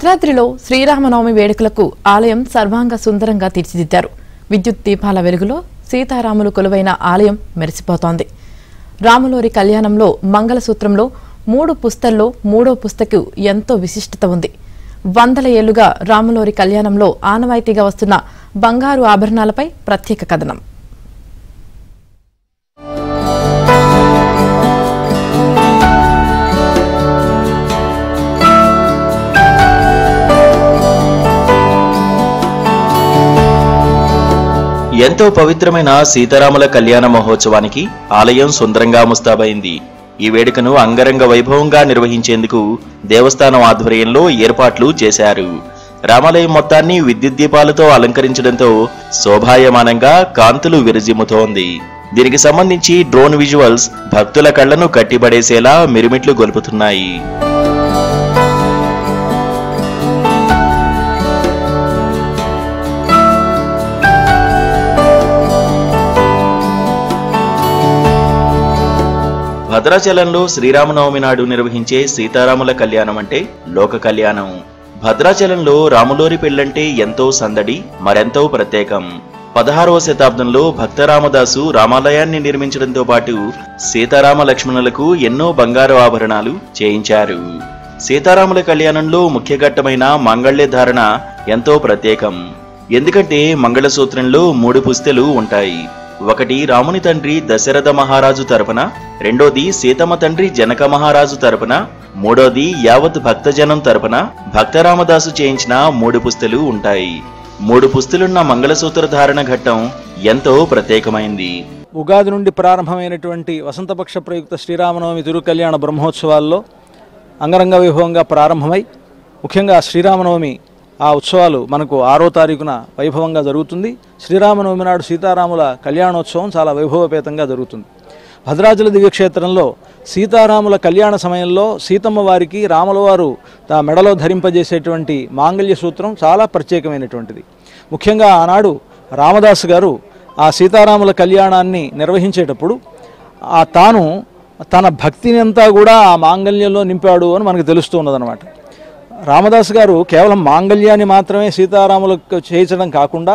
భద్రాద్రిలో శ్రీరామనవమి వేడుకలకు ఆలయం సర్వాంగ సుందరంగా తీర్చిదిద్దారు. విద్యుత్ దీపాల వెలుగులో సీతారాములు కొలువైన ఆలయం మెరిసిపోతోంది. రాములోరి కళ్యాణంలో మంగళసూత్రంలో 3 పుస్తల్లో 3వ పుస్తకు ఎంతో విశిష్టత ఉంది. వందల ఏళ్లుగా రాములోరి కళ్యాణంలో ఆనవాయితీగా వస్తున్న బంగారు ఆభరణాలపై ప్రత్యేక కథనం. ఎంతో పవిత్రమైన సీతారాముల కళ్యాణ మహోత్సవానికి ఆలయం సుందరంగా ముస్తాబైంది. ఈ వేడుకను అంగరంగ వైభవంగా నిర్వహించేందుకు దేవస్థానం ఆధ్వర్యంలో ఏర్పాట్లు చేశారు. రామాలయం మొత్తాన్ని విద్యుత్ దీపాలతో అలంకరించడంతో శోభాయమానంగా కాంతులు విరజిమ్ముతోంది. దీనికి సంబంధించి డ్రోన్ విజువల్స్ భక్తుల కళ్లను కట్టిబడేసేలా మిరుమిట్లు గొలుపుతున్నాయి. భద్రాచలంలో శ్రీరామనవమి నాడు నిర్వహించే సీతారాముల కళ్యాణం అంటే లోక కళ్యాణం. భద్రాచలంలో రాములోరి పెళ్లంటే ఎంతో సందడి, మరెంతో ప్రత్యేకం. 16వ శతాబ్దంలో భక్త రామదాసు రామాలయాన్ని నిర్మించడంతో పాటు సీతారామ లక్ష్మణులకు ఎన్నో బంగారు ఆభరణాలు చేయించారు. సీతారాముల కళ్యాణంలో ముఖ్య ఘట్టమైన మాంగళ్య ధారణ ఎంతో ప్రత్యేకం. ఎందుకంటే మంగళసూత్రంలో 3 పుస్తెలు ఉంటాయి. ఒకటి రాముని తండ్రి దశరథ మహారాజు తరపున, రెండోది సీతమ్మ తండ్రి జనక మహారాజు తరపున, మూడోది యావత్ భక్తజనం తరపున భక్త రామదాసు చేయించిన 3 పుస్తెలు ఉంటాయి. 3 పుస్తెలున్న మంగళసూత్ర ధారణ ఘట్టం ఎంతో ప్రత్యేకమైంది. ఉగాది నుండి ప్రారంభమైనటువంటి వసంతపక్ష ప్రయుక్త శ్రీరామనవమి తిరుకళ్యాణ బ్రహ్మోత్సవాల్లో అంగరంగ వైభవంగా ప్రారంభమై ముఖ్యంగా శ్రీరామనవమి ఆ ఉత్సవాలు మనకు 6వ తారీఖున వైభవంగా జరుగుతుంది. శ్రీరామనవమి నాడు సీతారాముల కళ్యాణోత్సవం చాలా వైభవపేతంగా జరుగుతుంది. భద్రాచల దివ్యక్షేత్రంలో సీతారాముల కళ్యాణ సమయంలో సీతమ్మ వారికి రాముల వారు మెడలో ధరింపజేసేటువంటి మాంగళ్య సూత్రం చాలా ప్రత్యేకమైనటువంటిది. ముఖ్యంగా ఆనాడు రామదాసు గారు ఆ సీతారాముల కళ్యాణాన్ని నిర్వహించేటప్పుడు తాను తన భక్తిని అంతా కూడా ఆ మాంగళ్యంలో నింపాడు అని మనకు తెలుస్తూ ఉన్నదన్నమాట. రామదాసు గారు కేవలం మాంగళ్యాన్ని మాత్రమే సీతారాములకు చేయించడం కాకుండా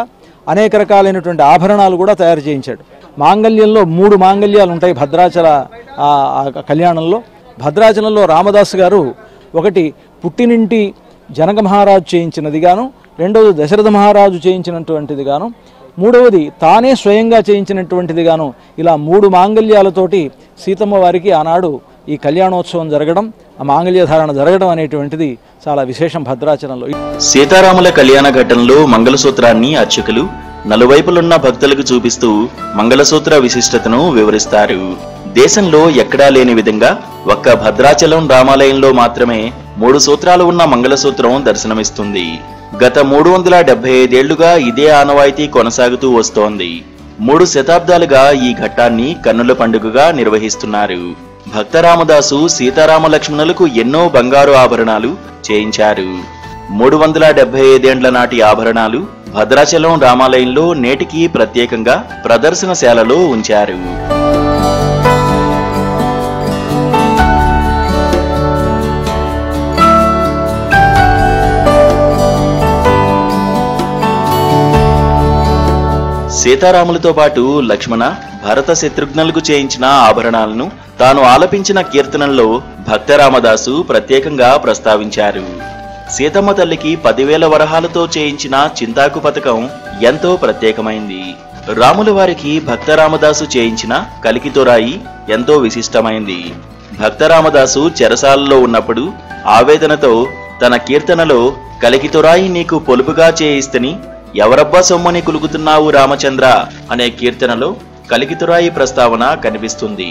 అనేక రకాలైనటువంటి ఆభరణాలు కూడా తయారు చేయించాడు. మాంగళ్యంలో 3 మాంగళ్యాలు ఉంటాయి భద్రాచల కళ్యాణంలో. భద్రాచలంలో రామదాసు గారు ఒకటి పుట్టినింటి జనక మహారాజు చేయించినది గాను, రెండవది దశరథ మహారాజు చేయించినటువంటిది గాను, మూడవది తానే స్వయంగా చేయించినటువంటిది గాను, ఇలా 3 మాంగళ్యాలతోటి సీతమ్మ వారికి ఆనాడు ఈ కళ్యాణోత్సవం జరగడం, ఆ మాంగళ్య ధారణ జరగడం అనేటువంటిది చాలా విశేషం భద్రాచలంలో. సీతారాముల కళ్యాణ ఘట్టంలో మంగళసూత్రాన్ని అర్చకులు నలువైపులున్న భక్తులకు చూపిస్తూ మంగళసూత్ర విశిష్టతను వివరిస్తారు. దేశంలో ఎక్కడా లేని విధంగా ఒక్క భద్రాచలం రామాలయంలో మాత్రమే 3 సూత్రాలు ఉన్న మంగళసూత్రం దర్శనమిస్తుంది. గత 375 ఏళ్లుగా ఇదే ఆనవాయితీ కొనసాగుతూ వస్తోంది. 3 శతాబ్దాలుగా ఈ ఘట్టాన్ని కన్నుల పండుగగా నిర్వహిస్తున్నారు. భక్త రామదాసు సీతారామ లక్ష్మణులకు ఎన్నో బంగారు ఆభరణాలు చేయించారు. 375 ఏండ్ల నాటి ఆభరణాలు భద్రాచలం రామాలయంలో నేటికి ప్రత్యేకంగా ప్రదర్శనశాలలో ఉంచారు. సీతారాములతో పాటు లక్ష్మణ, భరత శత్రుఘ్నులకు చేయించిన ఆభరణాలను తాను ఆలపించిన కీర్తనల్లో భక్త రామదాసు ప్రత్యేకంగా ప్రస్తావించారు. సీతమ్మ తల్లికి 10,000 వరహాలతో చేయించిన చింతాకు పథకం ఎంతో ప్రత్యేకమైంది. రాముల వారికి భక్త రామదాసు చేయించిన కలికితొరాయి ఎంతో విశిష్టమైంది. భక్త రామదాసు చెరసాలలో ఉన్నప్పుడు ఆవేదనతో తన కీర్తనలో కలికితొరాయి నీకు పొలుపుగా చేయిస్తని ఎవరబ్బా సొమ్మని కులుకుతున్నావు రామచంద్ర అనే కీర్తనలో కలికితొరాయి ప్రస్తావన కనిపిస్తుంది.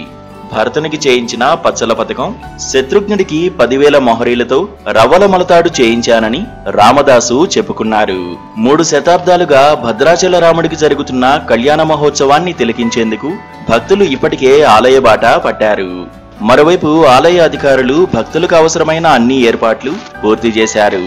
భరతునికి చేయించిన పచ్చల పథకం, శత్రుఘ్నుడికి 10,000 మొహరీలతో రవ్వల మలతాడు చేయించానని రామదాసు చెప్పుకున్నారు. 3 శతాబ్దాలుగా భద్రాచల రాముడికి జరుగుతున్న కళ్యాణ మహోత్సవాన్ని తిలకించేందుకు భక్తులు ఇప్పటికే ఆలయ బాట పట్టారు. మరోవైపు ఆలయ అధికారులు భక్తులకు అవసరమైన అన్ని ఏర్పాట్లు పూర్తి చేశారు.